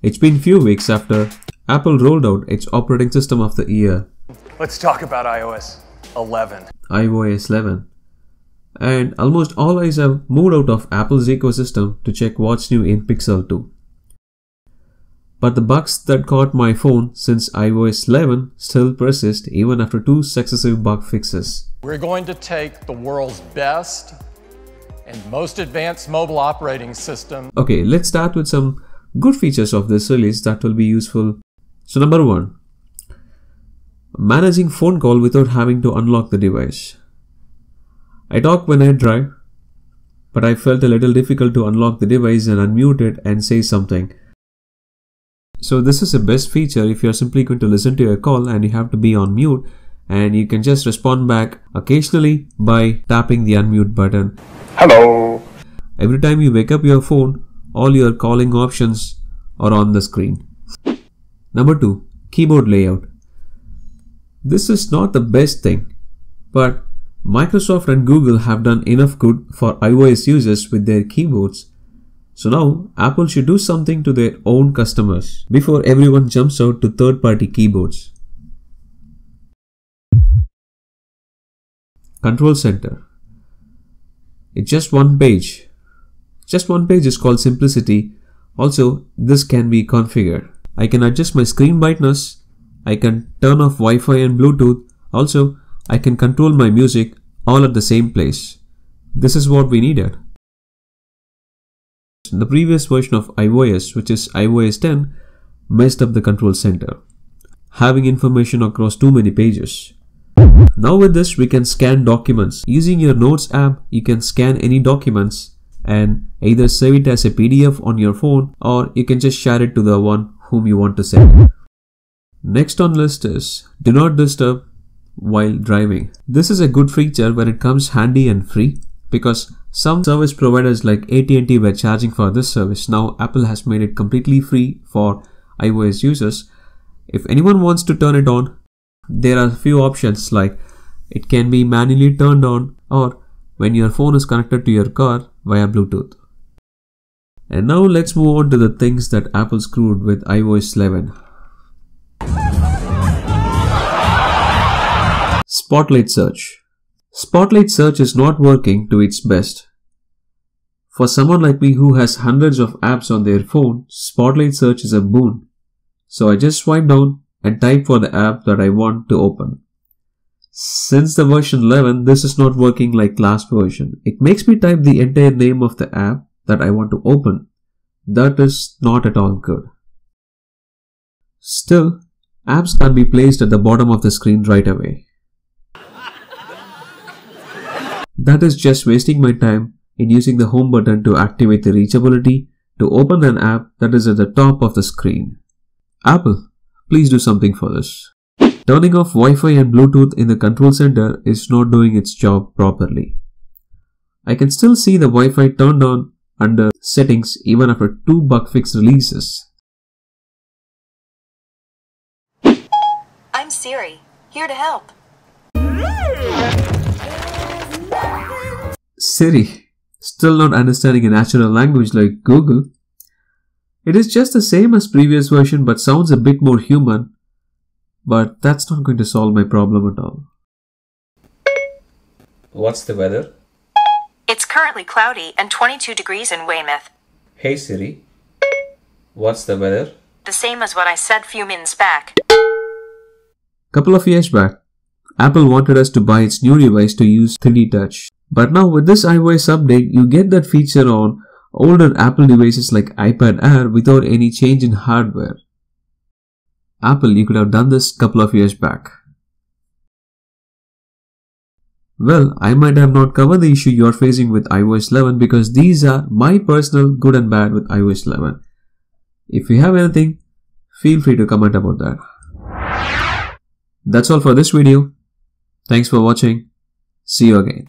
It's been few weeks after Apple rolled out its operating system of the year. Let's talk about iOS 11. iOS 11. And almost all eyes have moved out of Apple's ecosystem to check what's new in Pixel 2. But the bugs that caught my phone since iOS 11 still persist even after 2 successive bug fixes. We're going to take the world's best and most advanced mobile operating system. Okay, let's start with some good features of this release that will be useful. So number 1, managing phone call without having to unlock the device. I talk when I drive, but I felt a little difficult to unlock the device and unmute it and say something. So this is the best feature if you're simply going to listen to a call and you have to be on mute, and you can just respond back occasionally by tapping the unmute button. Hello. Every time you wake up your phone, all your calling options are on the screen. Number 2, keyboard layout. This is not the best thing, but Microsoft and Google have done enough good for iOS users with their keyboards. So now Apple should do something to their own customers before everyone jumps out to third-party keyboards. Control Center. It's just one page. Just one page is called simplicity. Also, this can be configured. I can adjust my screen brightness. I can turn off Wi-Fi and Bluetooth. Also, I can control my music all at the same place. This is what we needed. The previous version of iOS, which is iOS 10, messed up the control center, having information across too many pages. Now with this, we can scan documents. Using your Notes app, you can scan any documents and either save it as a PDF on your phone, or you can just share it to the one whom you want to send. Next on list is Do Not Disturb while driving. This is a good feature when it comes handy and free, because some service providers like AT&T were charging for this service. Now Apple has made it completely free for iOS users. If anyone wants to turn it on, there are a few options, like it can be manually turned on or when your phone is connected to your car via Bluetooth. And now let's move on to the things that Apple screwed with iOS 11. Spotlight Search. Spotlight Search is not working to its best. For someone like me who has hundreds of apps on their phone, Spotlight Search is a boon. So I just swipe down and type for the app that I want to open. Since the version 11, this is not working like last version. It makes me type the entire name of the app that I want to open. That is not at all good. Still, apps can be placed at the bottom of the screen right away. That is just wasting my time in using the home button to activate the reachability to open an app that is at the top of the screen. Apple, please do something for this. Turning off Wi-Fi and Bluetooth in the control center is not doing its job properly. I can still see the Wi-Fi turned on under settings even after 2 bug fix releases. I'm Siri, here to help. Siri, still not understanding a natural language like Google. It is just the same as previous version but sounds a bit more human. But that's not going to solve my problem at all. What's the weather? It's currently cloudy and 22 degrees in Weymouth. Hey Siri, what's the weather? The same as what I said few minutes back. Couple of years back, Apple wanted us to buy its new device to use 3D Touch. But now with this iOS update, you get that feature on older Apple devices like iPad Air without any change in hardware. Apple, you could have done this couple of years back. Well, I might have not covered the issue you are facing with iOS 11 because these are my personal good and bad with iOS 11. If you have anything, feel free to comment about that. That's all for this video. Thanks for watching. See you again.